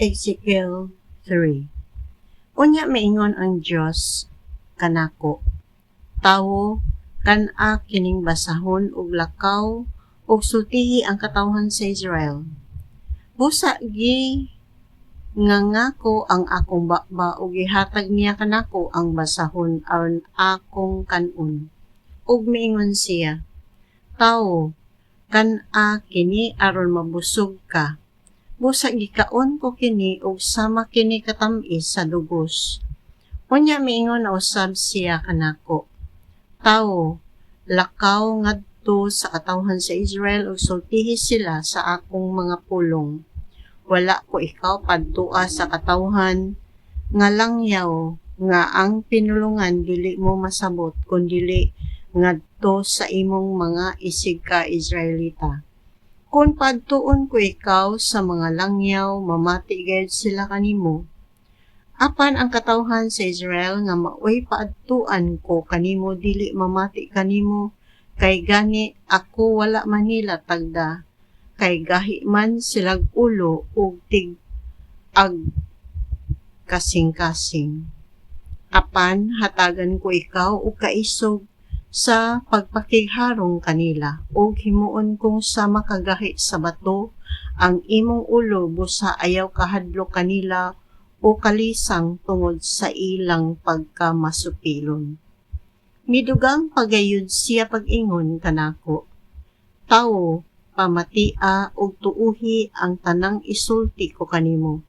Ezekiel 3. Unya maingon ang Dios kanako, tawo, kan-a kining basahon og lakaw ug sultihi ang katawhan sa Israel. Busa gi ngangako ang akong bakba ug gihatag niya kanako ang basahon aron akong kanon. Ug miingon siya, tawo, kan-a kini aron mabusog ka. Busa gikaon ko kini ug sama kini katamis sa dugos. Unya miingon na usab siya kanako, tawo, lakaw ngadto sa katawhan sa Israel ug sultihi sila sa akong mga pulong. Wala ko ikaw padtua sa katawhan nga langyaw nga ang pinulungan dili mo masabot kundili ngadto sa imong mga isig ka Israelita. Kung padtuon ko ikaw sa mga langyaw, mamati gayud sila kanimo. Apan ang katawhan sa Israel nga maoy paadtuan ko kanimo dili mamati kanimo, kay gani ako wala man nila tagda, kay gahi man silag ulo ug tig-ag kasing-kasing. Apan hatagan ko ikaw og kaisog sa pagpakigharong kanila, ug himuon kong sa makagahi sa bato ang imong ulo busa ayaw kahadlok kanila o kalisang tungod sa ilang pagkamasupilon. Midugang pagayud siya pag-ingon kanako, tawo, pamatia ug tuuhi ang tanang isulti ko kanimo,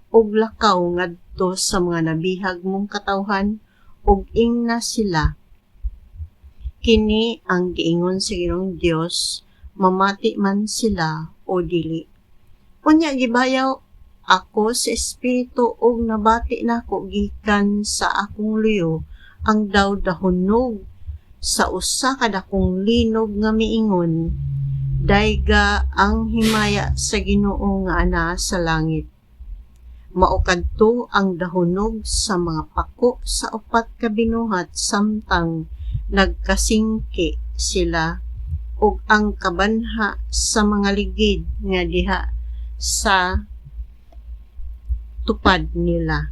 ug lakaw ngadto sa mga nabihag mong katawhan ug ingna sila. Kini ang giingon sa Ginoong Dios, mamati man sila o dili. Unya gibayaw ako sa espiritu ug nabati nako gikan sa akong luyo ang daw-dahonog sa usa ka dakong linog nga miingon, dayga ang himaya sa Ginoo nga ana sa langit. Mao kadto ang dahonog sa mga pako sa upat ka binuhat samtang nagkasingki sila ug ang kabanha sa mga ligid nga diha sa tupad nila.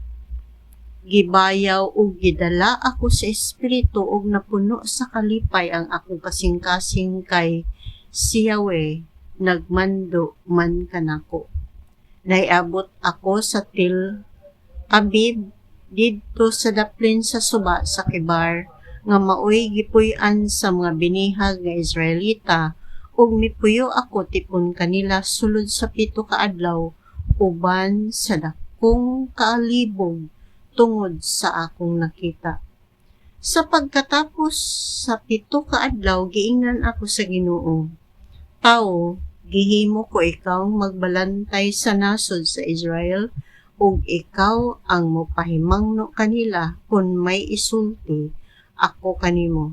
Gibayaw ug gidala ako sa espiritu ug napuno sa kalipay ang akong kasing-kasing kay si Yahweh nagmando man kanako. Naiabot ako sa Tel Abib didto sa daplin sa suba sa Kibar nga maoy gipuy-an sa mga binihag nga Israelita ug mipuyo ako tipon kanila sulod sa 7 ka adlaw uban sa dakong kaalibog tungod sa akong nakita. Sa pagkatapos sa 7 ka adlaw giingnan ako sa Ginoo, tawo, gihimo ko ikaw magbalantay sa nasod sa Israel ug ikaw ang mopahimangno kanila kun may isulti ako kanimo.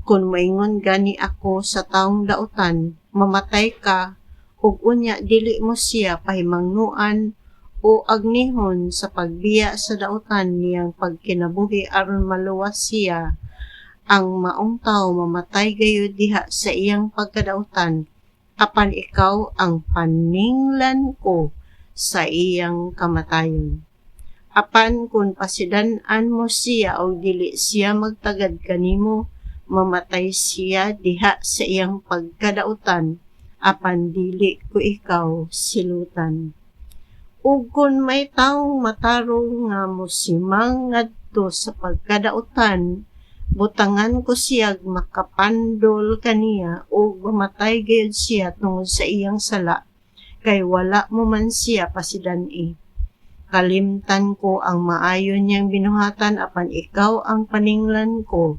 Kung maingon gani ako sa taong dautan, mamatay ka, ug unya dili mo siya pahimangnuan o agnihon sa pagbiya sa dautan niyang pagkinabuhi aron maluwas siya, ang maong tawo mamatay gayud diha sa iyang pagkadautan, apan ikaw ang paninglan ko sa iyang kamatayon. Apan kung pasidan-an mo siya o dili siya magtagad kanimo, mamatay siya diha sa iyang pagkadautan, apan dili ko ikaw silutan. Ug kung may taong matarong nga mosimang ngadto sa pagkadautan, butangan ko siya makapandol kaniya o mamatay gayud siya tungod sa iyang sala, kay wala mo man siya pasidan-i. Kalimtan ko ang maayo niyang binuhatan apan ikaw ang paninglan ko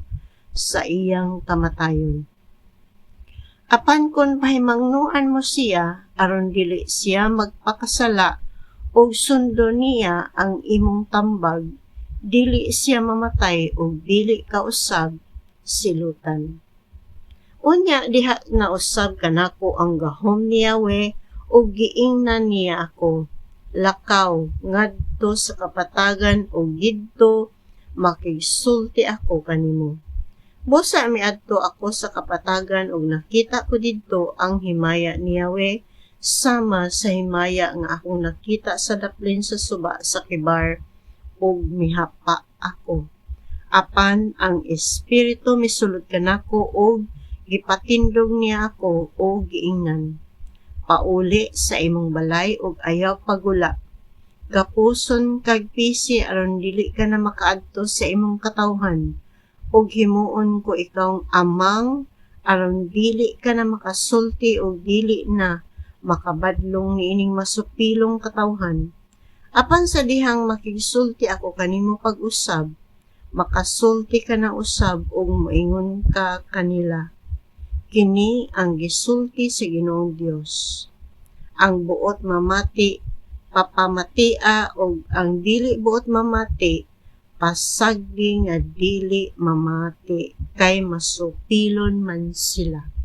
sa iyang kamatayon. Apan kung pahimangnuan mo siya aron dili siya magpakasala ug sundo niya ang imong tambag, dili siya mamatay ug dili ka usab silutan. Unya diha na usab kanako ang gahom ni Yahweh ug giingnan niya ako, lakaw ngadto sa kapatagan ug didto makigsulti ako kanimo. Busa miadto ako sa kapatagan ug nakita ko didto ang himaya ni Yahweh sama sa himaya nga akong nakita sa daplin sa suba sa kibar ug mihapa ako. Apan ang espiritu misulod kanako og gipatindog niya ako og giingnan. Pauli sa imong balay ug ayaw pagula. Gapuson kag pisi aron dili ka na makaadto sa imong katawhan ug himuon ko ikaw amang aron dili ka na makasulti ug dili na makabadlong niining masupilong katawhan. Apan sa dihang makigsulti ako kanimo pag-usab, makasulti ka na usab ug moingon ka kanila. Kini ang gisulti sa Ginoong Dios. Ang buot mamati, papamatia ug ang dili buot mamati, pasagdi nga dili mamati kay masupilon man sila.